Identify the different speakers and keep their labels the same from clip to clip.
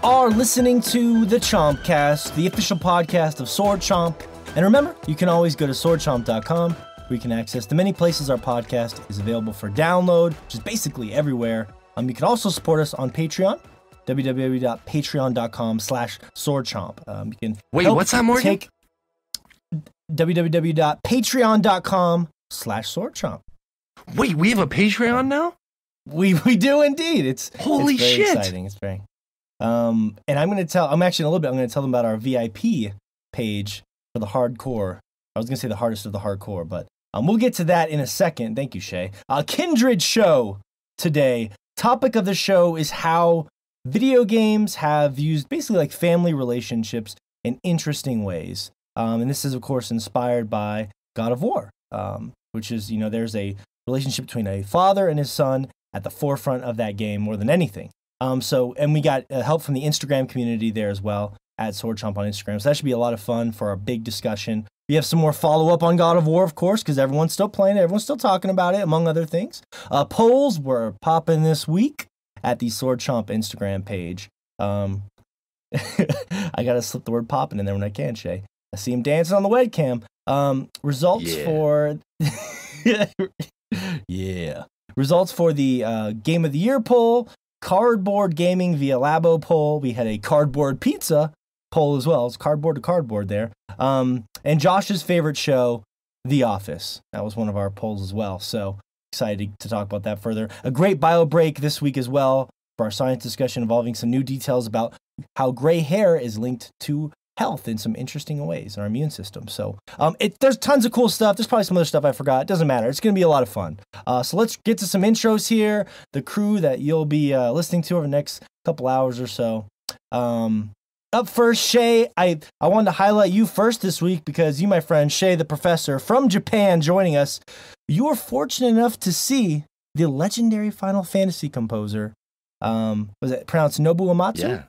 Speaker 1: are listening to the Chompcast, the official podcast of Sword Chomp. And remember, you can always go to swordchomp.com where you can access the many places our podcast is available for download, which is basically everywhere. You can also support us on Patreon, www.patreon.com/swordchomp. You can
Speaker 2: what's that, Morgan?
Speaker 1: www.patreon.com/swordchomp.
Speaker 2: Wait, we have a Patreon now?
Speaker 1: We do indeed. It's
Speaker 2: holy
Speaker 1: very
Speaker 2: shit.
Speaker 1: Exciting. It's very. And I'm going to tell them about our VIP page for the hardcore. I was going to say the hardest of the hardcore, but we'll get to that in a second. Thank you, Shay. Kindred show today. Topic of the show is how video games have used basically like family relationships in interesting ways. And this is, of course, inspired by God of War, which is, there's a relationship between a father and his son at the forefront of that game more than anything. And we got help from the Instagram community there as well, at Sword Chomp on Instagram. So that should be a lot of fun for our big discussion. We have some more follow-up on God of War, of course, because everyone's still playing it. Everyone's still talking about it, among other things. Polls were popping this week at the Sword Chomp Instagram page. I got to slip the word popping in there when I can, Shay. I see him dancing on the webcam. Results for... yeah. Results for the Game of the Year poll, Cardboard Gaming via Labo poll. We had a Cardboard Pizza poll as well. It's cardboard to cardboard there. And Josh's favorite show, The Office. That was one of our polls as well. So excited to talk about that further. A great bio break this week as well for our science discussion involving some new details about how gray hair is linked to health in some interesting ways in our immune system. So there's tons of cool stuff. There's probably some other stuff I forgot. It doesn't matter. It's going to be a lot of fun. So let's get to some intros here. The crew that you'll be listening to over the next couple hours or so. Up first, Shay, I wanted to highlight you first this week because you, my friend, Shay the Professor from Japan, joining us. You were fortunate enough to see the legendary Final Fantasy composer. Was it pronounced Nobuo Uematsu?
Speaker 2: Yeah.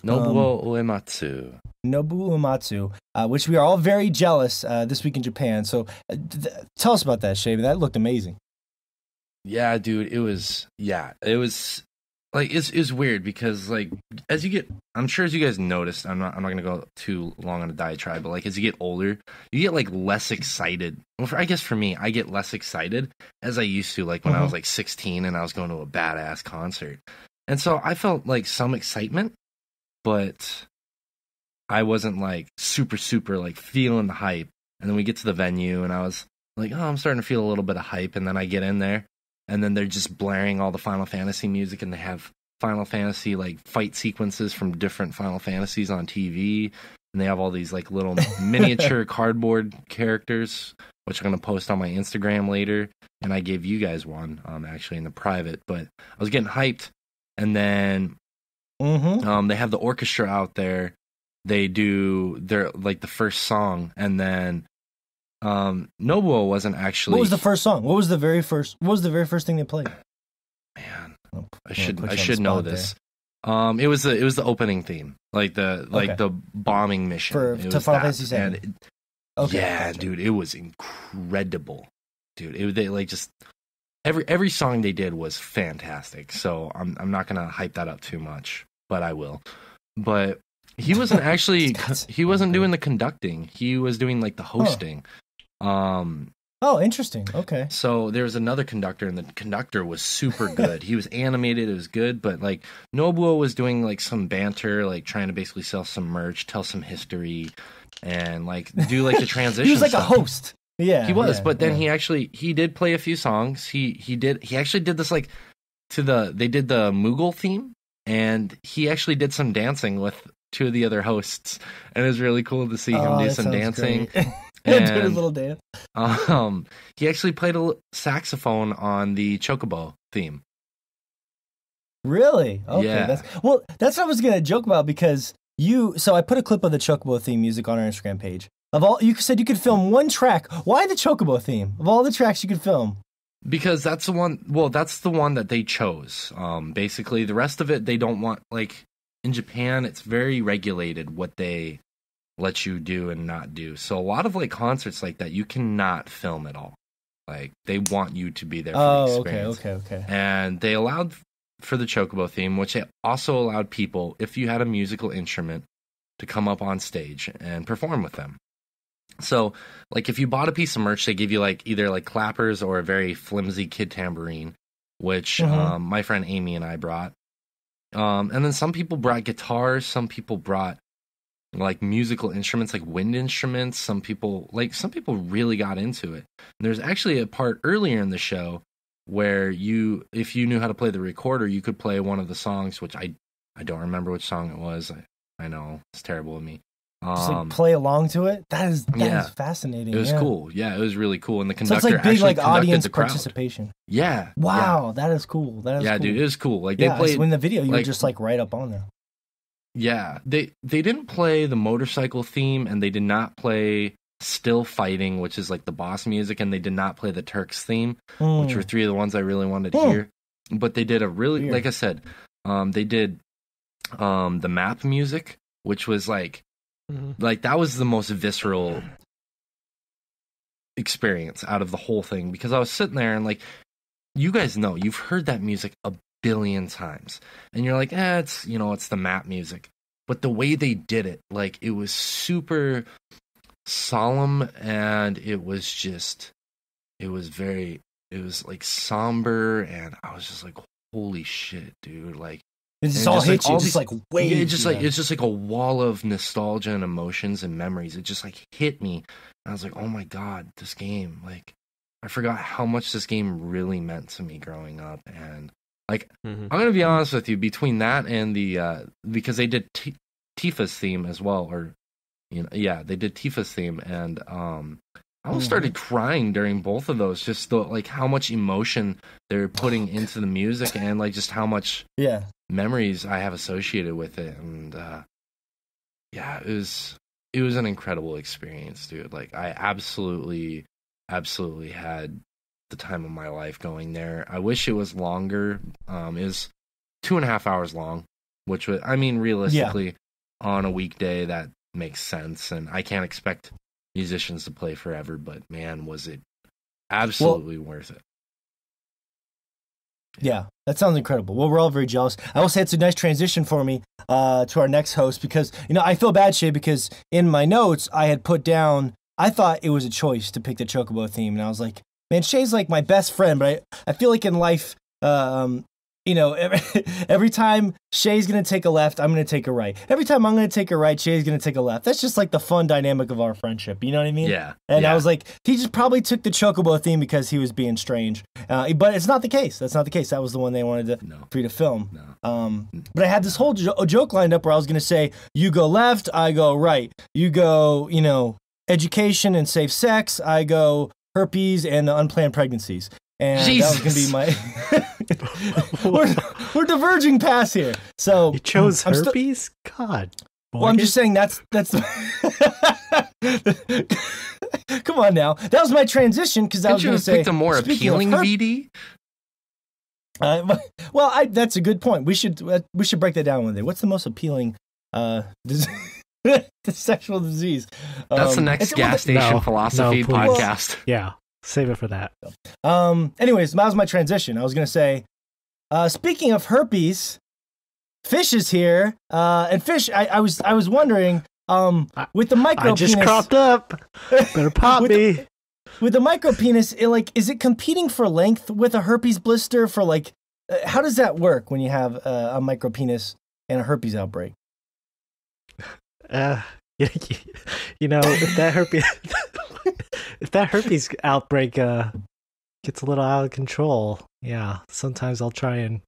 Speaker 2: Nobuo Uematsu.
Speaker 1: Nobuo Uematsu, which we are all very jealous this week in Japan. So tell us about that, Shay. That looked amazing.
Speaker 2: Yeah, dude, it was like, it's weird because, like, I'm sure as you guys noticed, I'm not going to go too long on a diatribe, but, like, as you get older, you get, like, less excited. Well, I guess for me, I get less excited as I used to, like, when I was, like, 16 and I was going to a badass concert. And so I felt, like, some excitement, but I wasn't, like, super, like, feeling the hype. And then we get to the venue, and I was like, oh, I'm starting to feel a little bit of hype, and then I get in there. And then they're just blaring all the Final Fantasy music, and they have Final Fantasy, like, fight sequences from different Final Fantasies on TV. And they have all these, like, little miniature cardboard characters, which I'm going to post on my Instagram later. And I gave you guys one, actually, in the private. But I was getting hyped. And then they have the orchestra out there. They do their, like, the first song. And then... Nobuo wasn't actually...
Speaker 1: What was the first song? What was the very first thing they played?
Speaker 2: Man, I should know this. It was the opening theme, like the bombing mission
Speaker 1: to Final Fantasy VII.
Speaker 2: Yeah, gotcha. Dude, it was incredible, dude. They like just every song they did was fantastic. So I'm not gonna hype that up too much, but I will. But he wasn't actually he wasn't doing the conducting. He was doing like the hosting.
Speaker 1: Oh, interesting. Okay.
Speaker 2: So there was another conductor, and the conductor was super good. He was animated, it was good, but like Nobuo was doing like some banter, like trying to basically sell some merch, tell some history, and like do like the transition.
Speaker 1: He was like
Speaker 2: stuff.
Speaker 1: A host. Yeah.
Speaker 2: He was, but then he did play a few songs. He actually did this like they did the Moogle theme, and he actually did some dancing with two of the other hosts, and it was really cool to see him do some dancing. And,
Speaker 1: do a little dance.
Speaker 2: He actually played a saxophone on the Chocobo theme.
Speaker 1: Really? Okay.
Speaker 2: Yeah.
Speaker 1: That's what I was gonna joke about because So I put a clip of the Chocobo theme music on our Instagram page. You said you could film one track. Why the Chocobo theme? Of all the tracks you could film.
Speaker 2: Because that's the one. Well, that's the one that they chose. Basically, the rest of it they don't want. Like in Japan, it's very regulated what they let you do and not do. So a lot of like concerts like that, you cannot film at all. Like they want you to be there for the experience.
Speaker 1: Okay.
Speaker 2: And they allowed for the Chocobo theme, which it also allowed people, if you had a musical instrument, to come up on stage and perform with them. So, like, if you bought a piece of merch, they give you, like, either, like, clappers or a very flimsy kid tambourine, which my friend Amy and I brought. And then some people brought guitars, some people brought, like, musical instruments, like wind instruments. Some people really got into it. And there's actually a part earlier in the show where if you knew how to play the recorder, you could play one of the songs, which I don't remember which song it was. I know, it's terrible of me.
Speaker 1: Just like play along to it. That is fascinating.
Speaker 2: It was cool. Yeah, it was really cool. And the conductor
Speaker 1: so it's like big,
Speaker 2: actually
Speaker 1: like audience
Speaker 2: the crowd.
Speaker 1: Participation.
Speaker 2: Yeah.
Speaker 1: Wow, that is cool. That is cool.
Speaker 2: Dude, it was cool. Like they played.
Speaker 1: So in the video, you were just like right up on there.
Speaker 2: Yeah, they didn't play the motorcycle theme, and they did not play Still Fighting, which is like the boss music, and they did not play the Turks theme, which were three of the ones I really wanted to hear. But they did a really, like I said, they did the map music, which was like that was the most visceral experience out of the whole thing, because I was sitting there and, like, you guys know, you've heard that music a billion times, and you're like, it's the map music. But the way they did it, like, it was super solemn, and it was like somber, and I was just like, holy shit, dude. Like,
Speaker 1: it just all hit you, just like waves.
Speaker 2: Yeah, it's just like a wall of nostalgia and emotions and memories. It just like hit me. And I was like, oh my God, this game. Like, I forgot how much this game really meant to me growing up. And, like, I'm going to be honest with you, between that and the, because they did Tifa's theme as well, or, they did Tifa's theme, and I almost started crying during both of those, just like how much emotion they're putting into the music, and like just how much memories I have associated with it. And it was an incredible experience, dude. Like, I absolutely had the time of my life going there. I wish it was longer. It was 2.5 hours long, which would, I mean, realistically, on a weekday, that makes sense, and I can't expect musicians to play forever, but man, was it absolutely worth it.
Speaker 1: Yeah, that sounds incredible. Well, we're all very jealous. I will say it's a nice transition for me to our next host, because, I feel bad, Shay, because in my notes I had put down, I thought it was a choice to pick the Chocobo theme, and I was like, man, Shay's like my best friend, but I feel like in life, every time Shay's going to take a left, I'm going to take a right. Every time I'm going to take a right, Shay's going to take a left. That's just like the fun dynamic of our friendship. You know what I mean?
Speaker 2: Yeah.
Speaker 1: And I was like, he just probably took the Chocobo theme because he was being strange. But it's not the case. That's not the case. That was the one they wanted for you to film.
Speaker 2: No.
Speaker 1: But I had this whole joke lined up where I was going to say, you go left, I go right. You go, education and safe sex. I go herpes and unplanned pregnancies. And
Speaker 2: Jesus.
Speaker 1: That was going to be my... we're diverging past here. So
Speaker 3: you chose herpes? God. Morgan?
Speaker 1: Well, I'm just saying that's come on now. That was my transition, because I was going to say...
Speaker 2: picked a more appealing VD?
Speaker 1: Well, that's a good point. We should break that down one day. What's the most appealing sexual disease?
Speaker 2: That's the next gas station philosophy podcast.
Speaker 3: Yeah. Save it for that.
Speaker 1: Anyways, that was my transition. I was going to say, speaking of herpes, Fish is here. And Fish, I was wondering, with the micro penis...
Speaker 3: I just cropped up. Better pop me.
Speaker 1: With the micro penis, is it competing for length with a herpes blister for, like... how does that work when you have a micro penis and a herpes outbreak?
Speaker 3: If that herpes outbreak gets a little out of control, sometimes I'll try and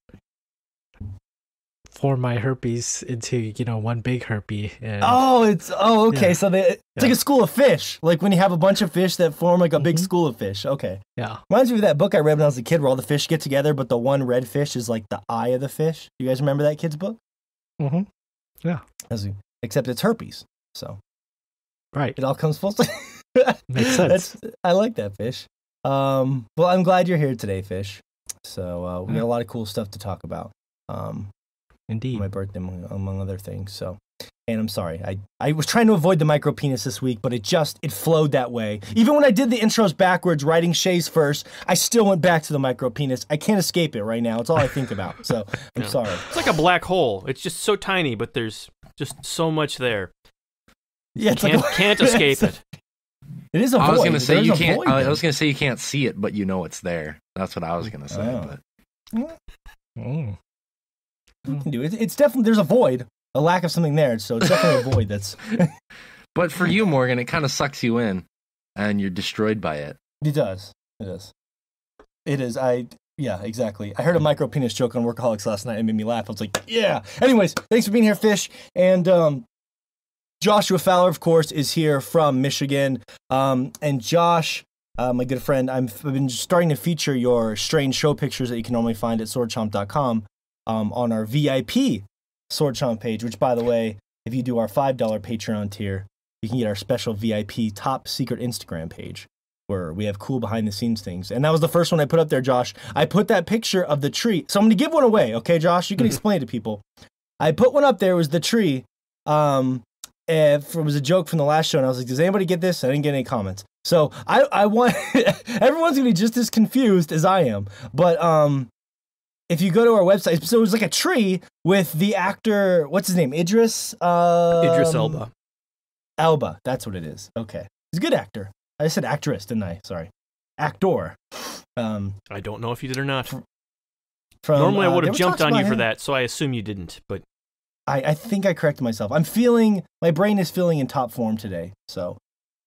Speaker 3: form my herpes into one big herpes. And,
Speaker 1: okay. So it's like a school of fish. Like when you have a bunch of fish that form like a big school of fish. Okay.
Speaker 3: Yeah.
Speaker 1: Reminds me of that book I read when I was a kid, where all the fish get together, but the one red fish is like the eye of the fish. You guys remember that kid's book?
Speaker 3: Mm-hmm. Yeah.
Speaker 1: Except it's herpes. So.
Speaker 3: Right.
Speaker 1: It all comes full circle.
Speaker 3: Makes sense.
Speaker 1: I like that, Fish. Well, I'm glad you're here today, Fish. So we got a lot of cool stuff to talk about.
Speaker 3: Indeed.
Speaker 1: My birthday, among other things. So And I'm sorry. I was trying to avoid the micro penis this week, but it flowed that way. Even when I did the intros backwards, writing Shay's first, I still went back to the micro penis. I can't escape it right now. It's all I think about. So I'm sorry.
Speaker 4: It's like a black hole. It's just so tiny, but there's just so much there.
Speaker 1: Yeah,
Speaker 4: can't escape it.
Speaker 1: It is a void.
Speaker 2: I was gonna say you can't.
Speaker 1: Void,
Speaker 2: I was gonna say you can't see it, but you know it's there. That's what I was gonna say. But
Speaker 1: You can do it. It's definitely there's a void, a lack of something there. So it's definitely a void. That's.
Speaker 2: But for you, Morgan, it kind of sucks you in, and you're destroyed by it.
Speaker 1: It does. It is. It is. Yeah, exactly. I heard a micro penis joke on Workaholics last night. It made me laugh. I was like, yeah. Anyways, thanks for being here, Fish. And Joshua Fowler, of course, is here from Michigan. And Josh, my good friend, I've been starting to feature your strange show pictures that you can normally find at swordchomp.com on our VIP Sword Chomp page, which, by the way, if you do our $5 Patreon tier, you can get our special VIP top secret Instagram page where we have cool behind the scenes things. And that was the first one I put up there, Josh. I put that picture of the tree. So I'm going to give one away. Okay, Josh, you can explain it to people. I put one up there. It was the tree. It was a joke from the last show, and I was like, does anybody get this? I didn't get any comments. So I want everyone's gonna be just as confused as I am. But if you go to our website, so it was like a tree with the actor, what's his name? Idris
Speaker 4: Elba.
Speaker 1: Elba, that's what it is. Okay. He's a good actor. I said actress, didn't I? Sorry. Actor.
Speaker 4: I don't know if you did or not.
Speaker 1: From,
Speaker 4: Normally I would have
Speaker 1: there were
Speaker 4: jumped
Speaker 1: talks
Speaker 4: on you
Speaker 1: about
Speaker 4: for
Speaker 1: him.
Speaker 4: that, so I assume you didn't, but
Speaker 1: I think I corrected myself. My brain is feeling in top form today. So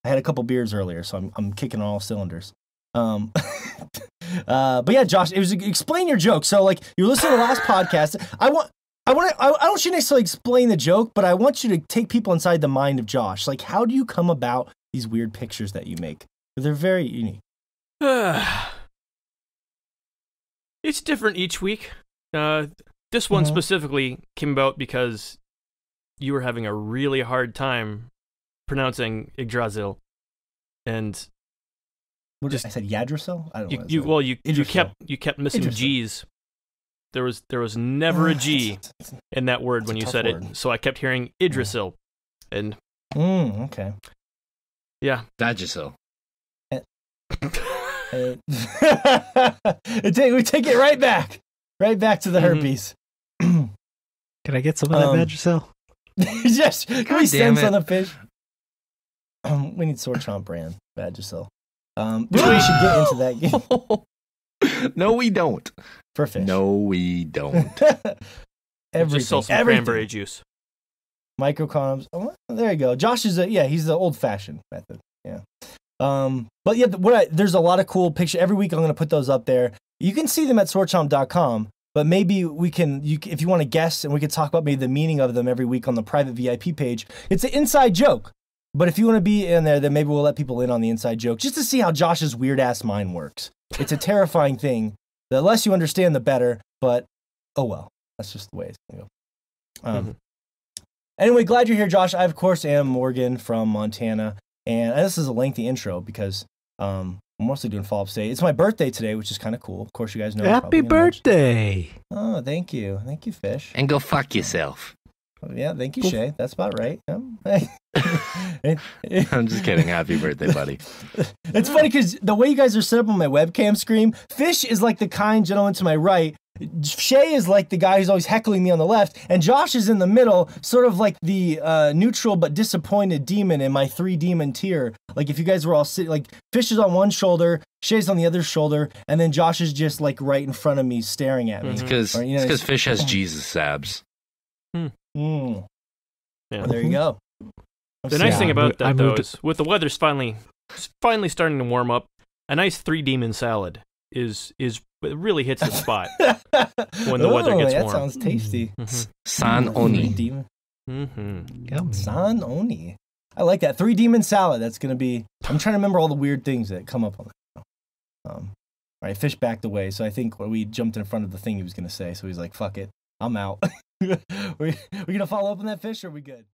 Speaker 1: I had a couple beers earlier, so I'm kicking on all cylinders. But yeah, Josh, it was explain your joke. So like you're listening to the last podcast. I don't want you to necessarily explain the joke, but I want you to take people inside the mind of Josh. Like, how do you come about these weird pictures that you make? They're very unique.
Speaker 4: it's different each week. This one specifically came about because you were having a really hard time pronouncing Yggdrasil, and
Speaker 1: I said Yggdrasil? I don't know.
Speaker 4: You kept missing
Speaker 1: Yggdrasil.
Speaker 4: G's. There was never a G in that word when you said
Speaker 1: word.
Speaker 4: it, so I kept hearing Yggdrasil, and
Speaker 1: okay.
Speaker 4: yeah,
Speaker 2: Vagisil.
Speaker 1: We take it right back to the herpes.
Speaker 3: Can I get some of that Vagisil?
Speaker 1: Yes, can we
Speaker 2: damn
Speaker 1: send
Speaker 2: it.
Speaker 1: some of the fish? We need Sword Chomp brand Vagisil. Really, we should get into that game.
Speaker 2: No, we don't.
Speaker 1: For fish.
Speaker 2: No, we don't.
Speaker 4: just sell some cranberry juice.
Speaker 1: Microcondoms. Oh, there you go. Josh is he's the old-fashioned method. Yeah. But yeah, there's a lot of cool pictures. Every week I'm going to put those up there. You can see them at swordchomp.com, but maybe if you want to guess, and we could talk about maybe the meaning of them every week on the private VIP page. It's an inside joke. But if you want to be in there, then maybe we'll let people in on the inside joke just to see how Josh's weird-ass mind works. It's a terrifying thing. The less you understand, the better. But, oh well. That's just the way it's going to go. Anyway, glad you're here, Josh. I, of course, am Morgan from Montana. And this is a lengthy intro because I'm mostly doing follow-up today. It's my birthday today, which is kind of cool. Of course, you guys know.
Speaker 3: Happy birthday.
Speaker 1: Oh, thank you. Thank you, Fish.
Speaker 2: And go fuck yourself.
Speaker 1: Yeah, thank you, Shay. That's about right.
Speaker 2: I'm just kidding. Happy birthday, buddy.
Speaker 1: It's funny because the way you guys are set up on my webcam screen, Fish is like the kind gentleman to my right. Shay is like the guy who's always heckling me on the left, and Josh is in the middle, sort of like the neutral but disappointed demon in my 3-demon tier. Like if you guys were all sitting, like Fish is on one shoulder, Shay's on the other shoulder, and then Josh is just like right in front of me, staring at me.
Speaker 2: It's because Fish has Jesus abs.
Speaker 1: Yeah.
Speaker 4: Yeah.
Speaker 1: There you go.
Speaker 4: The nice thing about that, though,
Speaker 3: moved
Speaker 4: is with the weather's finally starting to warm up, a nice 3-demon salad it really hits the spot when the weather gets warm.
Speaker 1: That sounds tasty.
Speaker 2: San Oni.
Speaker 1: San Oni. I like that. 3-demon salad. That's going to be... I'm trying to remember all the weird things that come up on that. All right, Fish backed away, so I think we jumped in front of the thing he was going to say, so he's like, fuck it. I'm out. We going to follow up on that, Fish, or are we good?